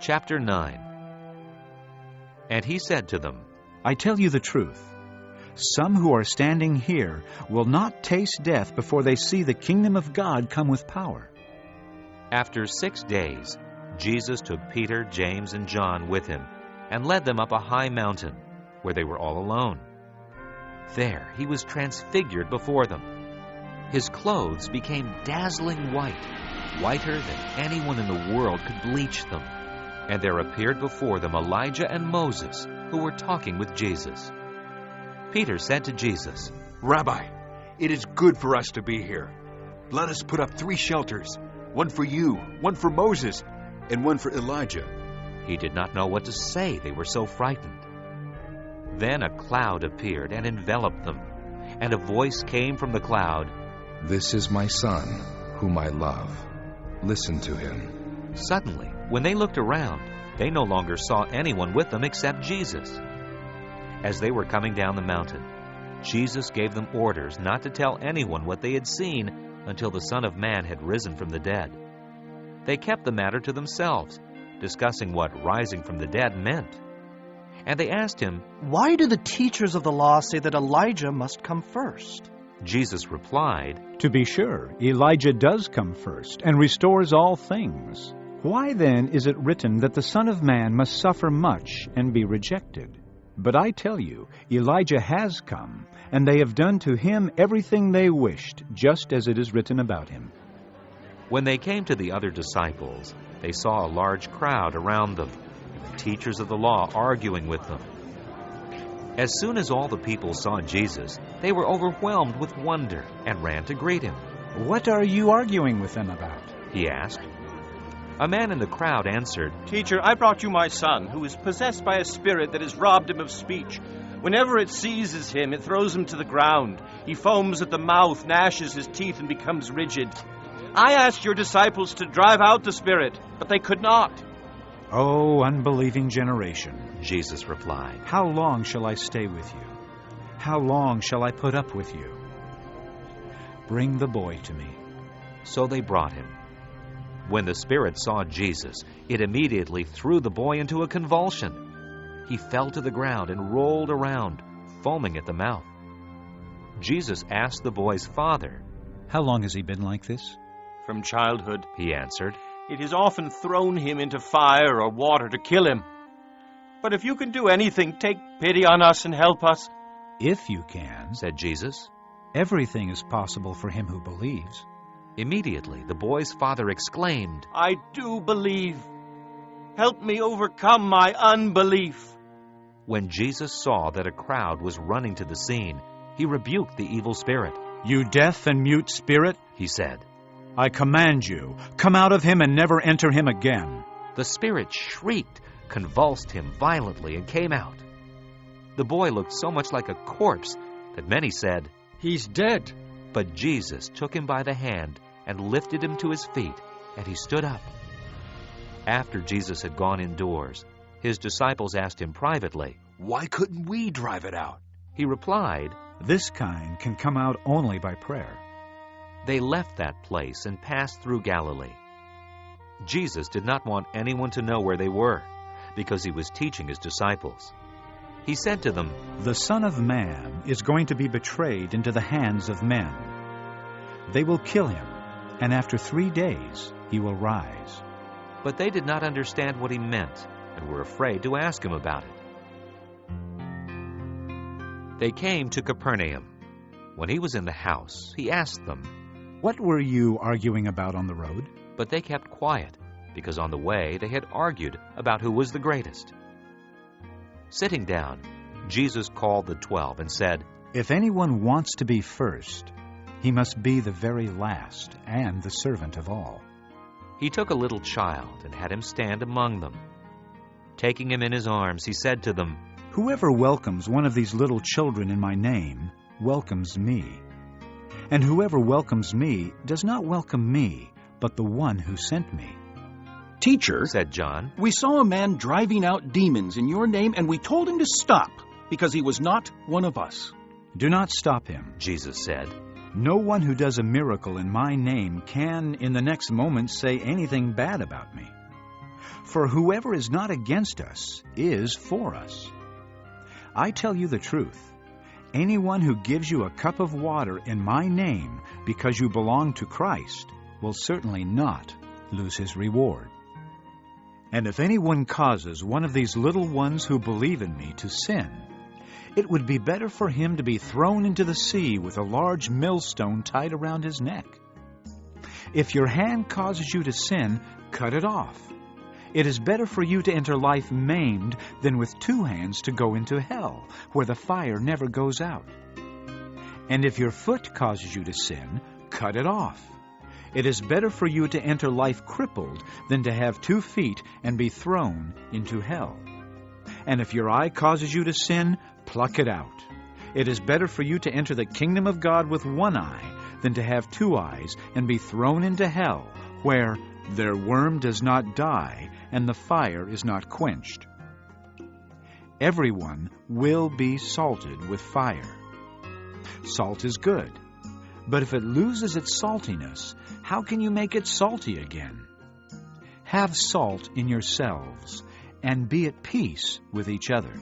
Chapter 9. And he said to them, I tell you the truth. Some who are standing here will not taste death before they see the kingdom of God come with power. After 6 days, Jesus took Peter, James, and John with him and led them up a high mountain where they were all alone. There he was transfigured before them. His clothes became dazzling white, whiter than anyone in the world could bleach them. And there appeared before them Elijah and Moses, who were talking with Jesus. Peter said to Jesus, Rabbi, it is good for us to be here. Let us put up 3 shelters, one for you, one for Moses, and one for Elijah. He did not know what to say. They were so frightened. Then a cloud appeared and enveloped them, and a voice came from the cloud, This is my son, whom I love. Listen to him. Suddenly, when they looked around, they no longer saw anyone with them except Jesus. As they were coming down the mountain, Jesus gave them orders not to tell anyone what they had seen until the Son of Man had risen from the dead. They kept the matter to themselves, discussing what rising from the dead meant. And they asked him, Why do the teachers of the law say that Elijah must come first? Jesus replied, To be sure, Elijah does come first and restores all things. Why then is it written that the Son of Man must suffer much and be rejected? But I tell you, Elijah has come, and they have done to him everything they wished, just as it is written about him. When they came to the other disciples, they saw a large crowd around them, and the teachers of the law arguing with them. As soon as all the people saw Jesus, they were overwhelmed with wonder and ran to greet him. What are you arguing with them about? He asked. A man in the crowd answered, Teacher, I brought you my son, who is possessed by a spirit that has robbed him of speech. Whenever it seizes him, it throws him to the ground. He foams at the mouth, gnashes his teeth, and becomes rigid. I asked your disciples to drive out the spirit, but they could not. Oh, unbelieving generation, Jesus replied. How long shall I stay with you? How long shall I put up with you? Bring the boy to me. So they brought him. When the spirit saw Jesus, it immediately threw the boy into a convulsion. He fell to the ground and rolled around, foaming at the mouth. Jesus asked the boy's father, How long has he been like this? From childhood, he answered. It has often thrown him into fire or water to kill him. But if you can do anything, take pity on us and help us. If you can, said Jesus. Everything is possible for him who believes. Immediately, the boy's father exclaimed, I do believe. Help me overcome my unbelief. When Jesus saw that a crowd was running to the scene, he rebuked the evil spirit. You deaf and mute spirit, he said, I command you, come out of him and never enter him again. The spirit shrieked, convulsed him violently, and came out. The boy looked so much like a corpse that many said, He's dead. But Jesus took him by the hand and lifted him to his feet, and he stood up. After Jesus had gone indoors, his disciples asked him privately, Why couldn't we drive it out? He replied, This kind can come out only by prayer. They left that place and passed through Galilee. Jesus did not want anyone to know where they were, because he was teaching his disciples. He said to them, The Son of Man is going to be betrayed into the hands of men. They will kill him, and after 3 days he will rise. But they did not understand what he meant, and were afraid to ask him about it. They came to Capernaum. When he was in the house, he asked them, What were you arguing about on the road? But they kept quiet, because on the way they had argued about who was the greatest. Sitting down, Jesus called the 12 and said, If anyone wants to be first, he must be the very last and the servant of all. He took a little child and had him stand among them. Taking him in his arms, he said to them, Whoever welcomes one of these little children in my name welcomes me. And whoever welcomes me does not welcome me, but the one who sent me. Teacher, said John, we saw a man driving out demons in your name, and we told him to stop, because he was not one of us. Do not stop him, Jesus said. No one who does a miracle in my name can, in the next moment, say anything bad about me. For whoever is not against us is for us. I tell you the truth. Anyone who gives you a cup of water in my name because you belong to Christ will certainly not lose his reward. And if anyone causes one of these little ones who believe in me to sin, it would be better for him to be thrown into the sea with a large millstone tied around his neck. If your hand causes you to sin, cut it off. It is better for you to enter life maimed than with two hands to go into hell, where the fire never goes out. And if your foot causes you to sin, cut it off. It is better for you to enter life crippled than to have 2 feet and be thrown into hell. And if your eye causes you to sin, pluck it out. It is better for you to enter the kingdom of God with 1 eye than to have 2 eyes and be thrown into hell, where their worm does not die and the fire is not quenched. Everyone will be salted with fire. Salt is good, but if it loses its saltiness, how can you make it salty again? Have salt in yourselves, and be at peace with each other.